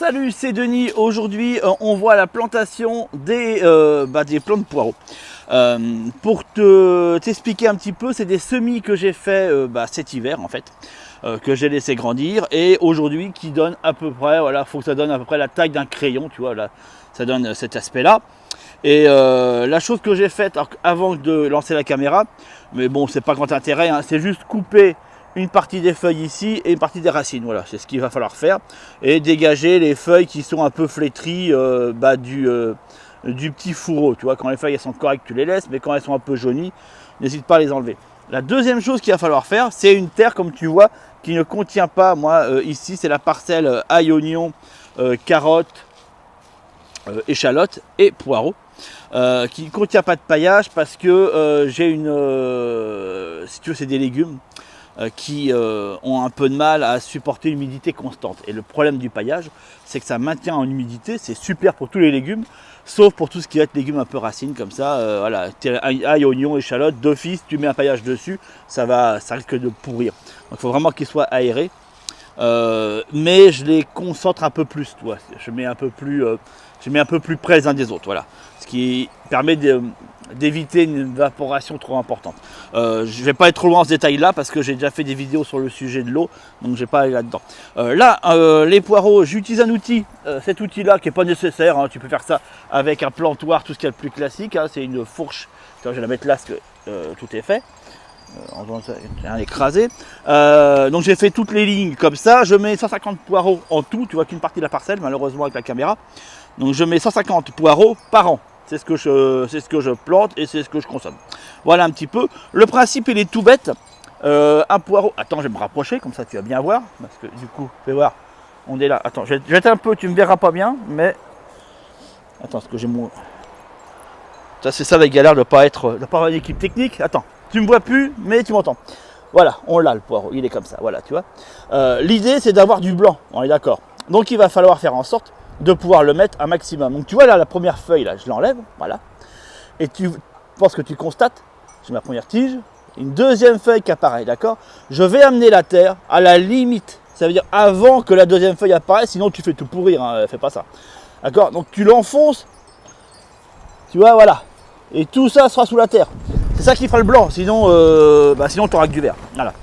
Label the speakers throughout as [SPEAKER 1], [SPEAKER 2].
[SPEAKER 1] Salut, c'est Denis. Aujourd'hui, on voit la plantation des plants de poireaux. Pour t'expliquer un petit peu, c'est des semis que j'ai fait cet hiver en fait, que j'ai laissé grandir et aujourd'hui qui donne à peu près, voilà, faut que ça donne à peu près la taille d'un crayon, tu vois, là, ça donne cet aspect-là. Et la chose que j'ai faite avant de lancer la caméra, mais bon, c'est pas grand intérêt, hein, c'est juste couper une partie des feuilles ici et une partie des racines. Voilà, c'est ce qu'il va falloir faire. Et dégager les feuilles qui sont un peu flétries du petit fourreau. Tu vois, quand les feuilles elles sont correctes, tu les laisses, mais quand elles sont un peu jaunies, n'hésite pas à les enlever. La deuxième chose qu'il va falloir faire, c'est une terre, comme tu vois, qui ne contient pas, ici, c'est la parcelle ail, oignon, carottes, échalotes et poireaux. Qui ne contient pas de paillage parce que j'ai si tu veux, c'est des légumes qui ont un peu de mal à supporter l'humidité constante. Et le problème du paillage, c'est que ça maintient en humidité, c'est super pour tous les légumes, sauf pour tout ce qui va être légumes un peu racines, comme ça, voilà, ail, oignon, échalote, d'office, tu mets un paillage dessus, ça risque de pourrir. Donc il faut vraiment qu'il soit aéré. Mais je les concentre un peu plus, tu vois. Je mets un peu plus près les uns des autres, voilà. Ce qui permet d'éviter une évaporation trop importante. Je ne vais pas être trop loin dans ce détail-là parce que j'ai déjà fait des vidéos sur le sujet de l'eau, donc je ne vais pas aller là-dedans. Les poireaux, j'utilise un outil, cet outil-là qui n'est pas nécessaire, hein, tu peux faire ça avec un plantoir, tout ce qu'il y a de plus classique, hein, c'est une fourche, je vais la mettre là parce que tout est fait. Rien écrasé. Donc j'ai fait toutes les lignes comme ça. Je mets 150 poireaux en tout. Tu vois qu'une partie de la parcelle, malheureusement avec la caméra. Donc je mets 150 poireaux par an. C'est ce que je plante et c'est ce que je consomme. Voilà un petit peu. Le principe il est tout bête. Un poireau. Attends, je vais me rapprocher comme ça tu vas bien voir. Parce que du coup, fais voir. On est là. Attends, je vais être un peu. Tu me verras pas bien, mais attends, parce que j'ai mon. Ça c'est ça la galère de pas avoir une équipe technique. Attends. Tu me vois plus, mais tu m'entends. Voilà, on l'a le poireau, il est comme ça, voilà, tu vois. L'idée, c'est d'avoir du blanc, on est d'accord. Donc, il va falloir faire en sorte de pouvoir le mettre un maximum. Donc, tu vois là, la première feuille, là, je l'enlève, voilà. Et tu penses que tu constates, j'ai ma première tige, une deuxième feuille qui apparaît, d'accord. Je vais amener la terre à la limite, ça veut dire avant que la deuxième feuille apparaisse, sinon tu fais tout pourrir, hein, fais pas ça. D'accord, donc tu l'enfonces, tu vois, voilà. Et tout ça sera sous la terre. C'est ça qui fera le blanc, sinon tu auras que du vert. Voilà.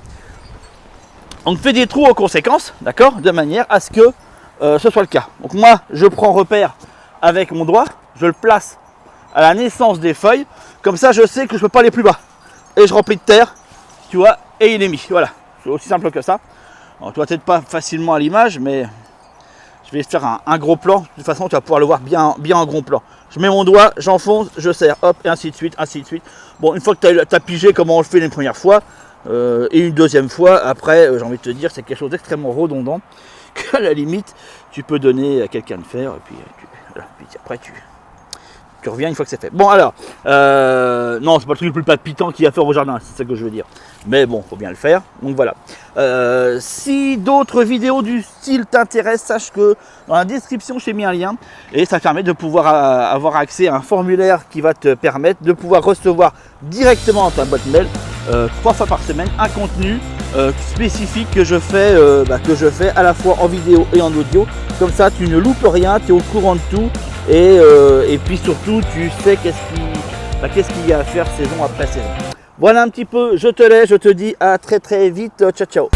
[SPEAKER 1] Donc fais des trous en conséquence, d'accord, de manière à ce que ce soit le cas. Donc moi, je prends repère avec mon doigt, je le place à la naissance des feuilles, comme ça je sais que je ne peux pas aller plus bas. Et je remplis de terre, tu vois, et il est mis. Voilà, c'est aussi simple que ça. Alors, tu vois peut-être pas facilement à l'image, mais je vais faire un gros plan. De toute façon, tu vas pouvoir le voir bien en gros plan. Je mets mon doigt, j'enfonce, je serre, hop, et ainsi de suite, ainsi de suite. Bon, une fois que tu as pigé comment on le fait les premières fois, et une deuxième fois, après, j'ai envie de te dire, c'est quelque chose d'extrêmement redondant, qu'à la limite, tu peux donner à quelqu'un de faire, et puis, puis après, tu reviens une fois que c'est fait. Bon, alors, non, c'est pas le truc le plus palpitant qu'il y a à faire au jardin, c'est ça que je veux dire. Mais bon, faut bien le faire, donc voilà. Si d'autres vidéos du style t'intéressent, sache que dans la description, j'ai mis un lien et ça permet de pouvoir avoir accès à un formulaire qui va te permettre de pouvoir recevoir directement dans ta boîte mail 3 fois par semaine un contenu spécifique que je fais à la fois en vidéo et en audio. Comme ça, tu ne loupes rien, tu es au courant de tout et puis surtout, tu sais qu'est-ce qu'il y a à faire saison après saison. Voilà un petit peu, je te laisse, je te dis à très très vite, ciao ciao.